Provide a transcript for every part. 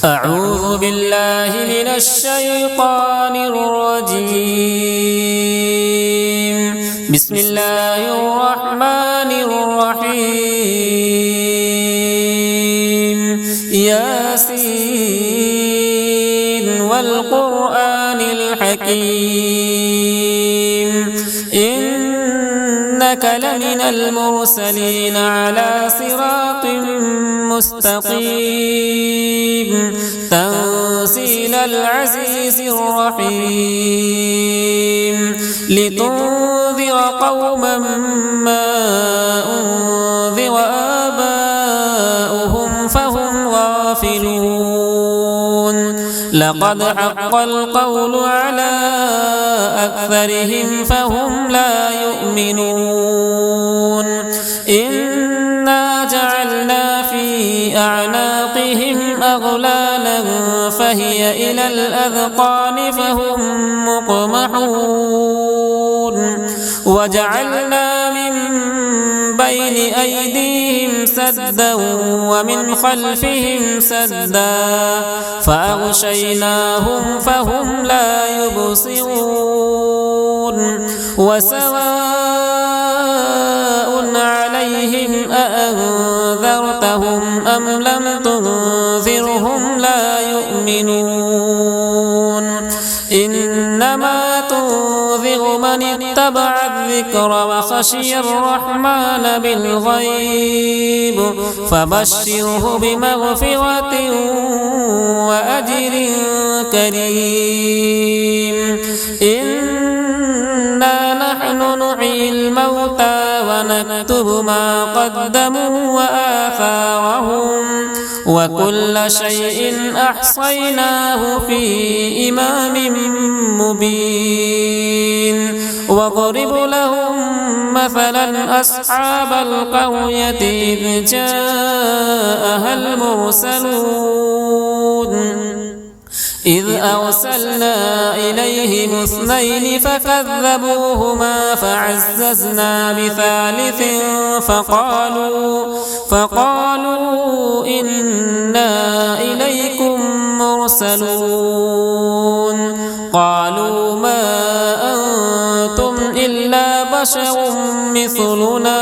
أعوذ بالله من الشيطان الرجيم. بسم الله الرحمن الرحيم. ياسين والقرآن الحكيم إنك لمن المرسلين على صراط مستقيم تنزيل العزيز الرحيم لتنذر قوما ما أنذر آباؤهم فهم غافلون لقد حق القول على أكثرهم فهم لا يؤمنون إنا جعلنا في أعناقهم أغلالا فهي إلى الأذقان فهم مقمحون وجعلنا من بين أيديهم سدا ومن خلفهم سدا فأغشيناهم فهم لا يبصرون وسواء عليهم أأنذرتهم أم لم تنذرهم لا يؤمنون إنما تنذر من اتبع الذكر وخشي الرحمن بالغيب فبشره بمغفرة وأجر كريم إنا نحن نحيي الموتى ونكتب ما قدموا وآثارهم وكل شيء أحصيناه في إمام مبين واضرب لهم مثلا أصحاب القرية إذ جاءها المرسلون إذ أرسلنا إليهم اثنين فكذبوهما فعززنا بثالث فقالوا إنا إليكم مرسلون قالوا ما أنتم إلا بشر مثلنا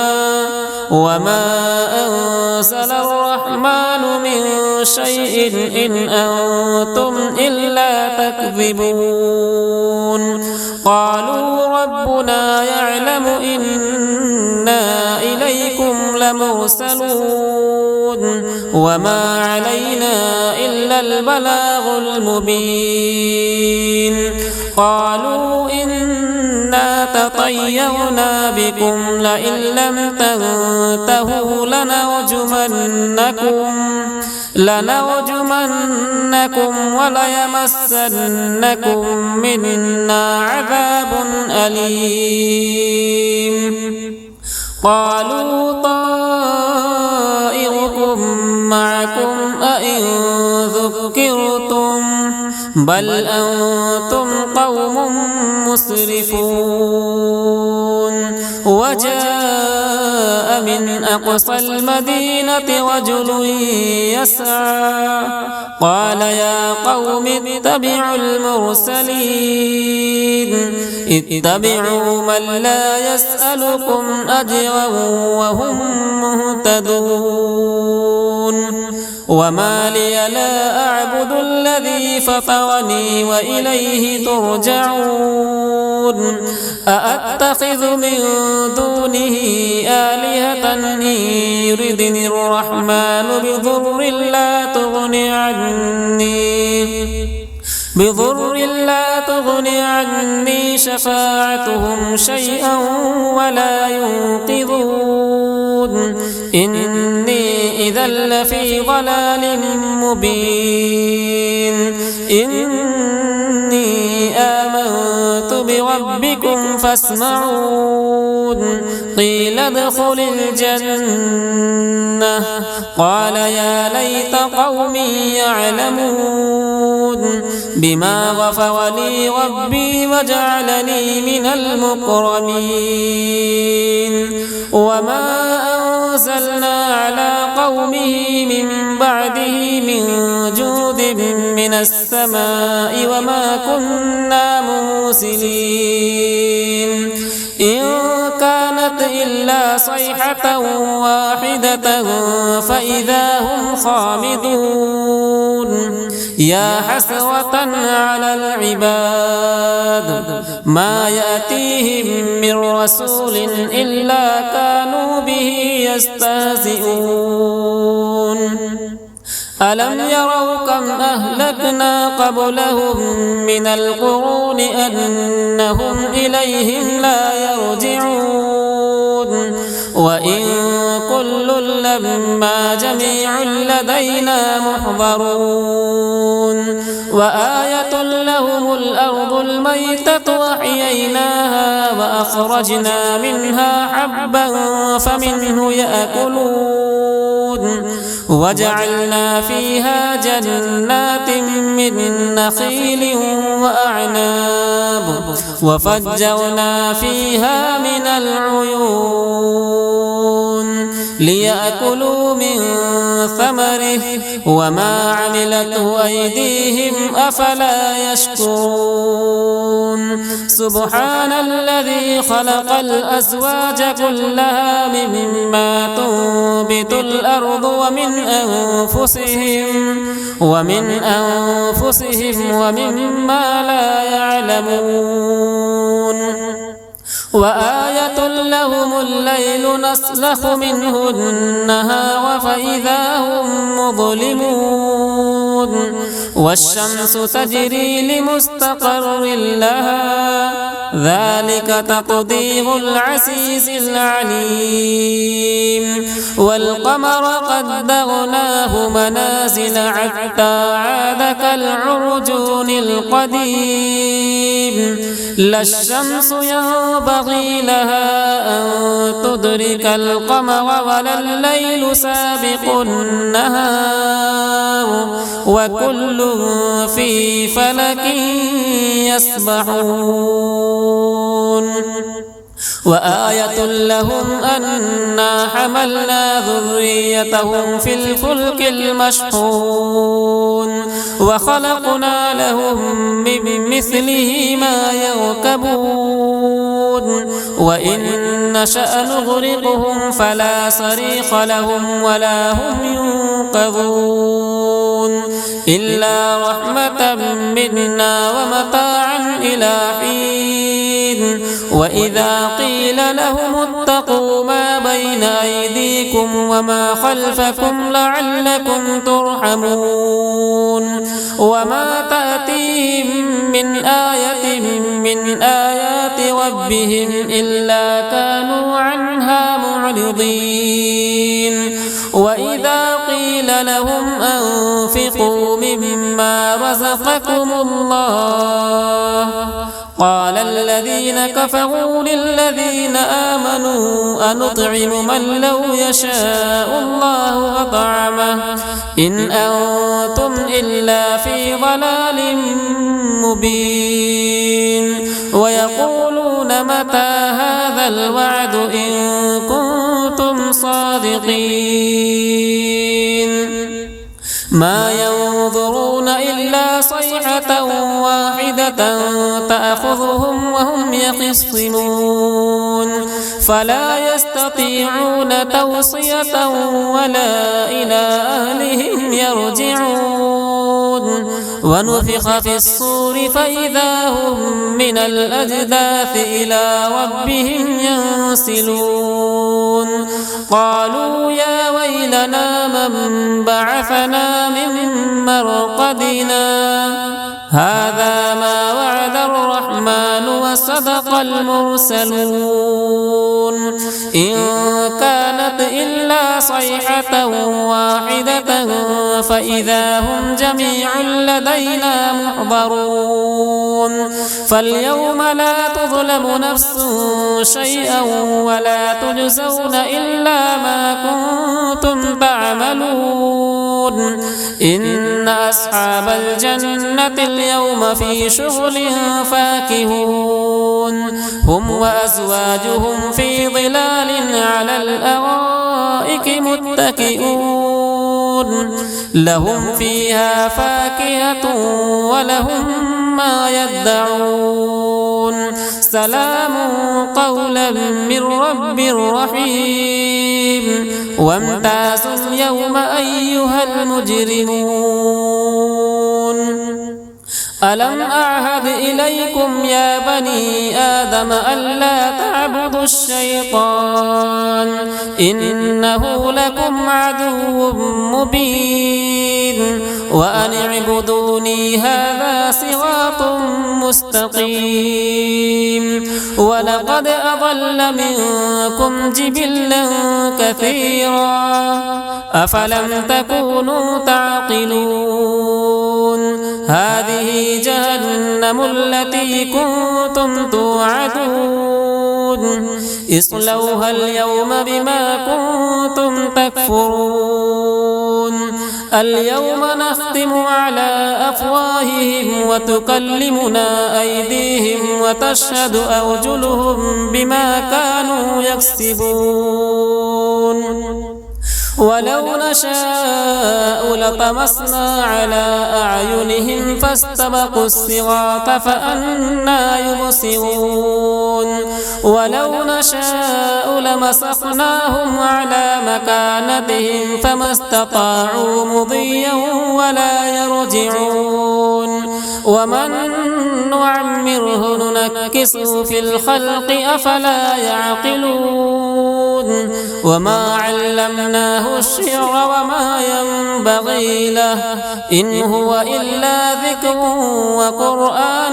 وما أنزل الرحمن من شيء إن أنتم إلا تكذبون قالوا ربنا يعلم إنا إليكم لمرسلون وما علينا إلا البلاغ المبين قالوا إنا تطيرنا بكم لئن لم تنتهوا لنرجمنكم وليمسنكم منا عذاب أليم قالوا طائركم معكم أئن ذكرتم بل أنتم قوم مسرفون وجاء من أقصى المدينة رجل يسعى قال يا قوم اتبعوا المرسلين اتبعوا من لا يسألكم أجرا وهم مهتدون وما لي لا أعبد الذي فطرني وإليه ترجعون أأتخذ من دونه آلهة إن يردني الرحمن بضر لا تغني عني شفاعتهم شيئا ولا ينقذون إني إذا لفي ضلال مبين إني آمنت بربكم فاسمعون قيل ادخل الجنة قال يا ليت قومي يعلمون بما غفر لي ربي وجعلني من المكرمين وما أنزلنا على قومه من بعده من جود من السماء وما كنا مرسلين إن كانت إلا صيحة واحدة فإذا هم خامدون يا حسرة على العباد ما يأتيهم من رسول إلا كانوا به يستهزئون ألم يروا كم أهلكنا قبلهم من القرون أنهم إليهم لا يرجعون وإن كل لما جميع لدينا محضرون وآية لهم الأرض الميتة وأحييناها وأخرجنا منها حبا فمنه يأكلون وجعلنا فيها جنات من نخيل وأعناب وفجرنا فيها من العيون ليأكلوا من ثمره وما عملته أيديهم أفلا يشكرون سبحان الذي خلق الأزواج كلها مما تنبت الأرض ومن أنفسهم ومما لا يعلمون وآية لهم الليل نسلخ منه النهار فإذا هم مظلمون والشمس تجري لمستقر لها ذلك تقدير العزيز العليم والقمر قدرناه منازل حتى عاد كالعرجون القديم لا الشمس ينبغي لها أن تدرك القمر ولا الليل سابق النهار وكل في فلك يسبحون وآية لهم أنا حملنا ذريتهم في الفلك المشحون وخلقنا لهم من مثله ما يركبون وإن نشأ نغرقهم فلا صريخ لهم ولا هم ينقذون إلا رحمة منا ومتاعا إلى حين وإذا قيل لهم اتقوا ما بين أيديكم وما خلفكم لعلكم ترحمون وما تأتيهم من آية من آيات ربهم إلا كانوا عنها معرضين وإذا قيل لهم أنفقوا مما رزقكم الله قال الذين كفروا للذين آمنوا أنطعم من لو يشاء الله أطعمه إن أنتم إلا في ضلال مبين ويقولون متى هذا الوعد إن كنتم صادقين ما ينظرون إلا صيحة واحدة تأخذهم وهم يخصمون فلا يستطيعون توصية ولا إلى أهلهم يرجعون ونفخ في الصور فإذا هم من الأجداث إلى ربهم ينسلون قالوا يا ويلنا من بعثنا من مرقدنا هذا ما وعد الرحمن وصدق المرسلون إن كانت إلا صيحة واحدة فإذا هم جميع لدينا محضرون فاليوم لا تظلم نفس شيئا ولا تجزون إلا ما كنتم تعملون إن أصحاب الجنة اليوم في شغل فاكهون هم وأزواجهم في ظلال على الأرائك متكئون لهم فيها فاكهة ولهم ما يدعون سلام قولا من رب رحيم وامتازوا اليوم أيها المجرمون ألم أعهد إليكم يا بني آدم ألا تعبدوا الشيطان إنه لكم عدو مبين وأن اعبدوني هذا صراط مستقيم ولقد أضل منكم جبلا كثيرا أفلم تكونوا تعقلون هذه جهنم التي كنتم توعدون اصلوها اليوم بما كنتم تكفرون اليوم نختم على أفواههم وتكلمنا أيديهم وتشهد أرجلهم بما كانوا يكسبون ولو نشاء لطمسنا على أعينهم فاستبقوا الصراط فأنى يبصرون ولو نشاء لمسخناهم على مكانتهم فما استطاعوا مضيا ولا يرجعون ومن نعمره ننكسه في الخلق أفلا يعقلون وما علمناه الشعر وما ينبغي له إن هو إلا ذكر وقرآن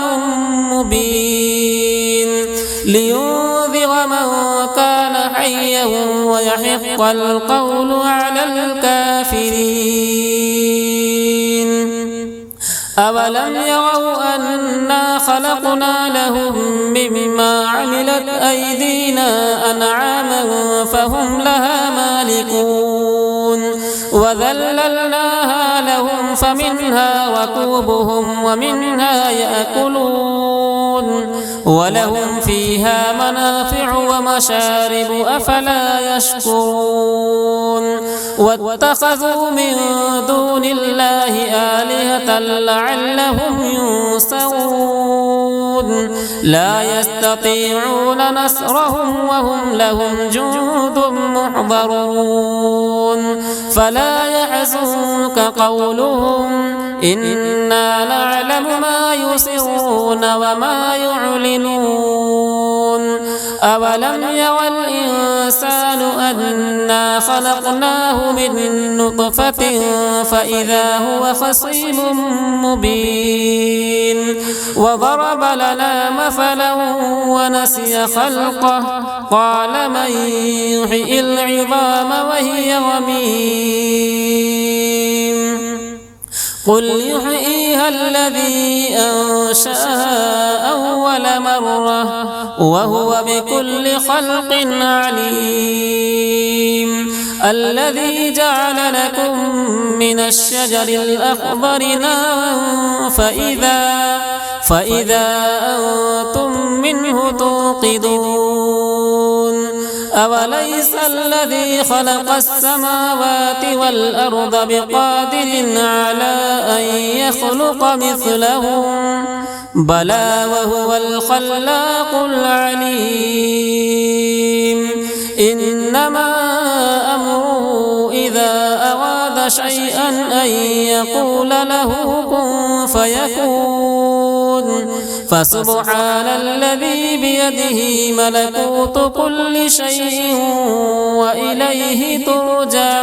مبين لينذر من كان حيا ويحق القول على الكافرين أولم يروا أنا خلقنا لهم مما عملت أيدينا أنعاما فهم لها مالكون وذللناها لهم فمنها ركوبهم ومنها يأكلون ولهم فيها منافع ومشارب أفلا يشكرون واتخذوا من دون الله آلهة لعلهم ينصرون لا يستطيعون نصرهم وهم لهم جند محضرون فلا يحزنك قولهم إنا نعلم ما يسرون وما يعلنون أولم يرى الإنسان أنا خلقناه من نطفة فإذا هو خصيم مبين وضرب لنا مثلا ونسي خلقه قال من يحيي العظام وهي رميم قل يحييها الذي أنشأها أول مرة وهو بكل خلق عليم الذي جعل لكم من الشجر الأخضر نارا فإذا أنتم منه توقدون أوليس الذي خلق السماوات والأرض بقادر على أن يخلق مثلهم بلى وهو الخلاق العليم إنما أمره إذا أراد شيئا أن يقول له كن فيكون فسبحان الذي بيده ملكوت كل شيء وإليه ترجعون